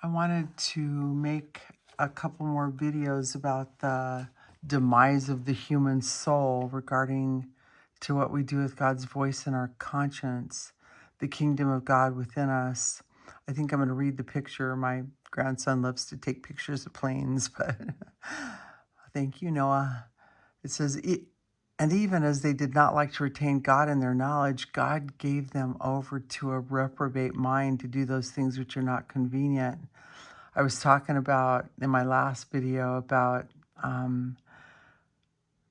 I wanted to make a couple more videos about the demise of the human soul regarding to what we do with God's voice in our conscience, the kingdom of God within us. I think I'm going to read the picture. My grandson loves to take pictures of planes, but thank you, Noah. It says, and even as they did not like to retain God in their knowledge, God gave them over to a reprobate mind to do those things which are not convenient. I was talking about in my last video about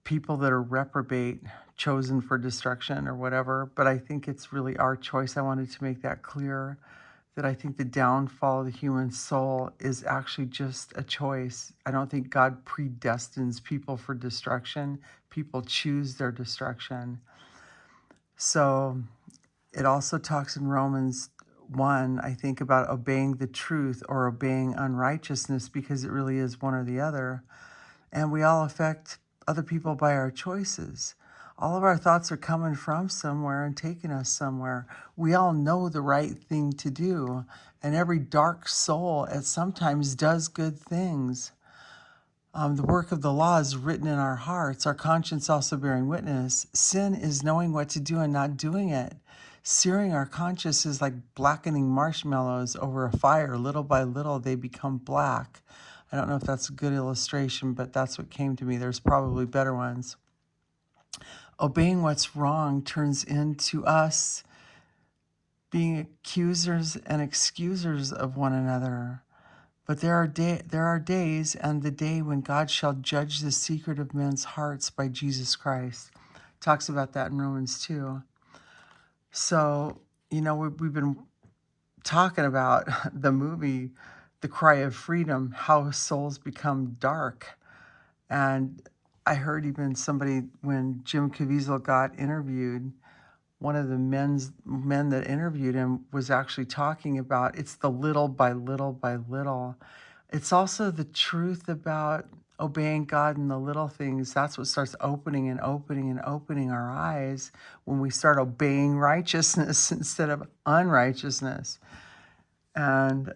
people that are reprobate, chosen for destruction or whatever, but I think it's really our choice. I wanted to make that clear, that I think the downfall of the human soul is actually just a choice. I don't think God predestines people for destruction. People choose their destruction. So it also talks in Romans 1, I think, about obeying the truth or obeying unrighteousness, because it really is one or the other. And we all affect other people by our choices. All of our thoughts are coming from somewhere and taking us somewhere. We all know the right thing to do. And every dark soul at sometimes does good things. The work of the law is written in our hearts, our conscience also bearing witness. Sin is knowing what to do and not doing it. Searing our conscience is like blackening marshmallows over a fire. Little by little, they become black. I don't know if that's a good illustration, but that's what came to me. There's probably better ones. Obeying what's wrong turns into us being accusers and excusers of one another. But there are days, and the day when God shall judge the secret of men's hearts by Jesus Christ. Talks about that in Romans 2. So, we've been talking about the movie, The Cry of Freedom, how souls become dark. And I heard even somebody, when Jim Caviezel got interviewed, one of the men that interviewed him was actually talking about it's the little by little by little. It's also the truth about obeying God in the little things. That's what starts opening and opening and opening our eyes when we start obeying righteousness instead of unrighteousness. And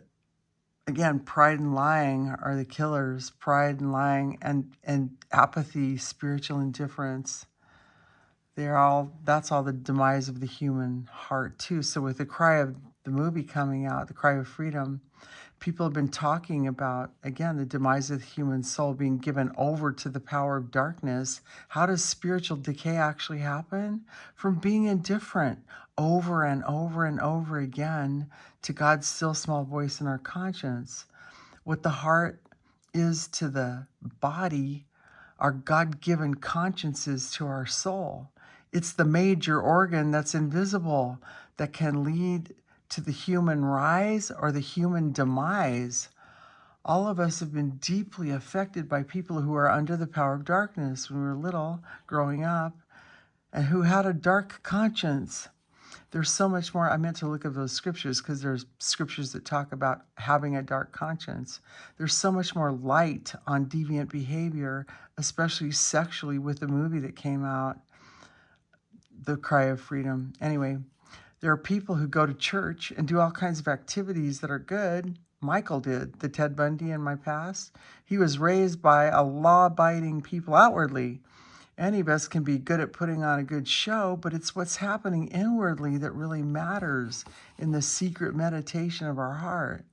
again, pride and lying are the killers. Pride and lying and apathy, spiritual indifference. That's all the demise of the human heart too. So with the cry of the movie coming out, the cry of freedom, people have been talking about, again, the demise of the human soul being given over to the power of darkness. How does spiritual decay actually happen? From being indifferent over and over and over again to God's still small voice in our conscience. What the heart is to the body, our God-given consciences to our soul. It's the major organ that's invisible that can lead to the human rise or the human demise. All of us have been deeply affected by people who are under the power of darkness when we were little, growing up, and who had a dark conscience. There's so much more. I meant to look at those scriptures because there's scriptures that talk about having a dark conscience. There's so much more light on deviant behavior, especially sexually, with the movie that came out, The Cry of Freedom. Anyway, there are people who go to church and do all kinds of activities that are good. Michael did, the Ted Bundy in my past. He was raised by a law-abiding people outwardly. Any of us can be good at putting on a good show, but it's what's happening inwardly that really matters in the secret meditation of our heart.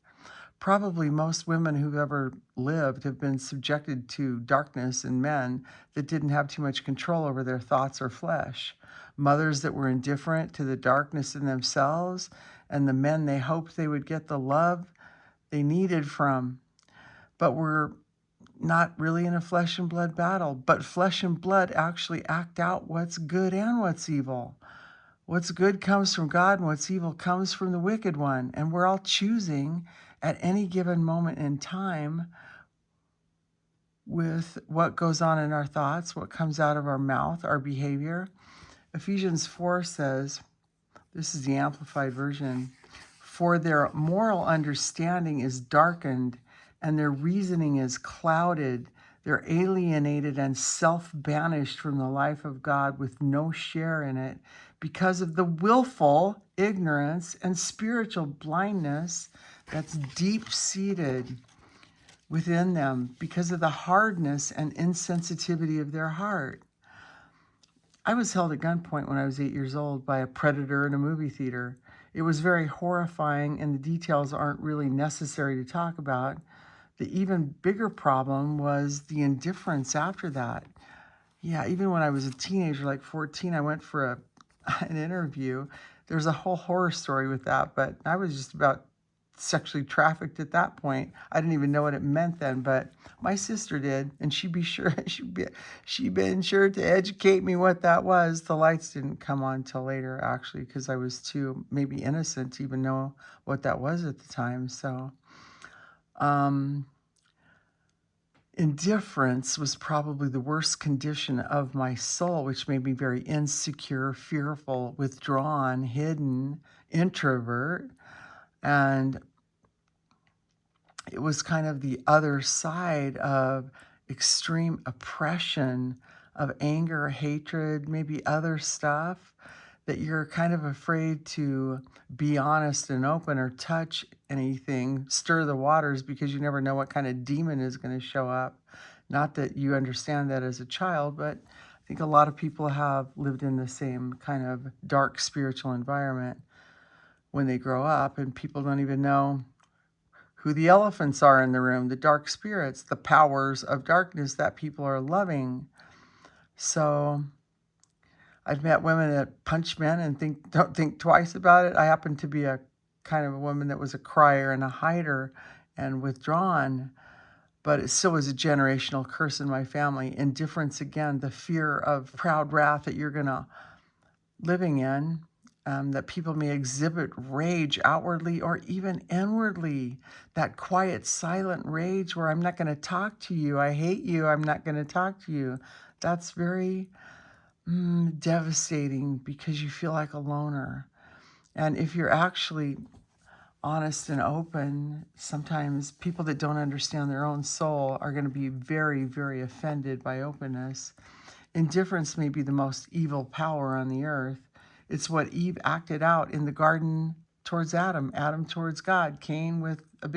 Probably most women who've ever lived have been subjected to darkness in men that didn't have too much control over their thoughts or flesh. Mothers that were indifferent to the darkness in themselves, and the men they hoped they would get the love they needed from. But we're not really in a flesh and blood battle, but flesh and blood actually act out what's good and what's evil. What's good comes from God and what's evil comes from the wicked one. And we're all choosing at any given moment in time with what goes on in our thoughts, what comes out of our mouth, our behavior. Ephesians 4 says, this is the Amplified Version, for their moral understanding is darkened and their reasoning is clouded. They're alienated and self-banished from the life of God with no share in it because of the willful ignorance and spiritual blindness that's deep-seated within them because of the hardness and insensitivity of their heart. I was held at gunpoint when I was 8 years old by a predator in a movie theater. It was very horrifying, and the details aren't really necessary to talk about. The even bigger problem was the indifference after that. Yeah, even when I was a teenager, like 14, I went for an interview. There's a whole horror story with that, but I was just about sexually trafficked at that point. I didn't even know what it meant then, but my sister did, and she'd been sure to educate me what that was. The lights didn't come on till later, actually, because I was too maybe innocent to even know what that was at the time. So indifference was probably the worst condition of my soul, which made me very insecure, fearful, withdrawn, hidden, introvert. And it was kind of the other side of extreme oppression, of anger, hatred, maybe other stuff that you're kind of afraid to be honest and open or touch anything, stir the waters, because you never know what kind of demon is going to show up. Not that you understand that as a child, but I think a lot of people have lived in the same kind of dark spiritual environment when they grow up, and people don't even know who the elephants are in the room, the dark spirits, the powers of darkness that people are loving. So I've met women that punch men and don't think twice about it. I happen to be a kind of a woman that was a crier and a hider and withdrawn, but it still was a generational curse in my family. Indifference, again, the fear of proud wrath that you're gonna living in, that people may exhibit rage outwardly or even inwardly, that quiet, silent rage where I'm not going to talk to you, I hate you, I'm not going to talk to you. That's very devastating because you feel like a loner. And if you're actually honest and open, sometimes people that don't understand their own soul are going to be very, very offended by openness. Indifference may be the most evil power on the earth. It's what Eve acted out in the garden towards Adam, Adam towards God. Cain was a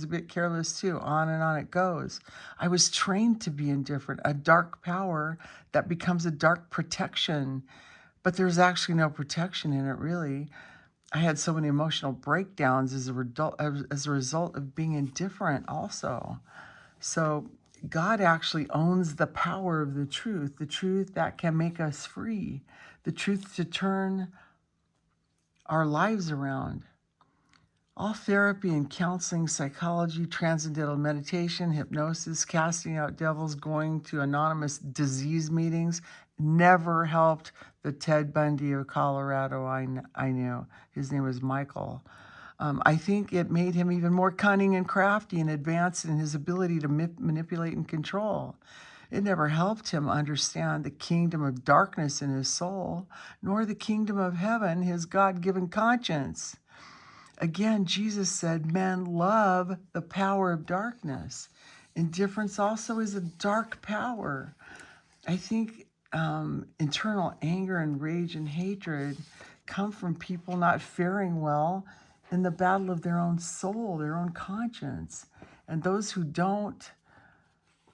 bit careless too. On and on it goes. I was trained to be indifferent, a dark power that becomes a dark protection, but there's actually no protection in it, really. I had so many emotional breakdowns as a result of being indifferent also. So God actually owns the power of the truth that can make us free, the truth to turn our lives around. All therapy and counseling, psychology, transcendental meditation, hypnosis, casting out devils, going to anonymous disease meetings never helped the Ted Bundy of Colorado I knew. His name was Michael. I think it made him even more cunning and crafty and advanced in his ability to manipulate and control. It never helped him understand the kingdom of darkness in his soul, nor the kingdom of heaven, his God-given conscience. Again, Jesus said, men love the power of darkness. Indifference also is a dark power. I think internal anger and rage and hatred come from people not faring well in the battle of their own soul, their own conscience. And those who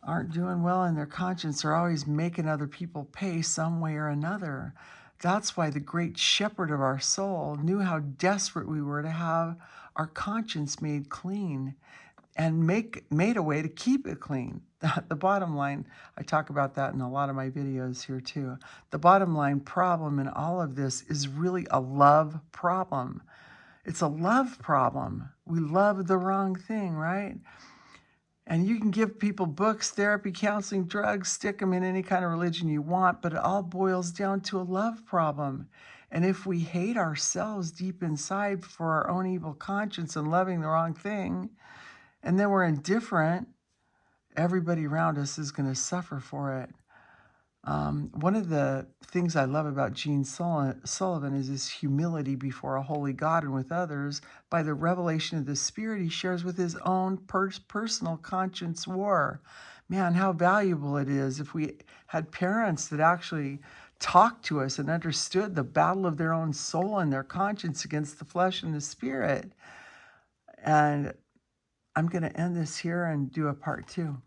aren't doing well in their conscience are always making other people pay some way or another. That's why the great shepherd of our soul knew how desperate we were to have our conscience made clean and made a way to keep it clean. The bottom line, I talk about that in a lot of my videos here too. The bottom line problem in all of this is really a love problem. It's a love problem. We love the wrong thing, right? And you can give people books, therapy, counseling, drugs, stick them in any kind of religion you want, but it all boils down to a love problem. And if we hate ourselves deep inside for our own evil conscience and loving the wrong thing, and then we're indifferent, everybody around us is going to suffer for it. One of the things I love about Gene Sullivan is his humility before a holy God and with others. By the revelation of the Spirit, he shares with his own personal conscience war. Man, how valuable it is if we had parents that actually talked to us and understood the battle of their own soul and their conscience against the flesh and the spirit. And I'm going to end this here and do a part 2.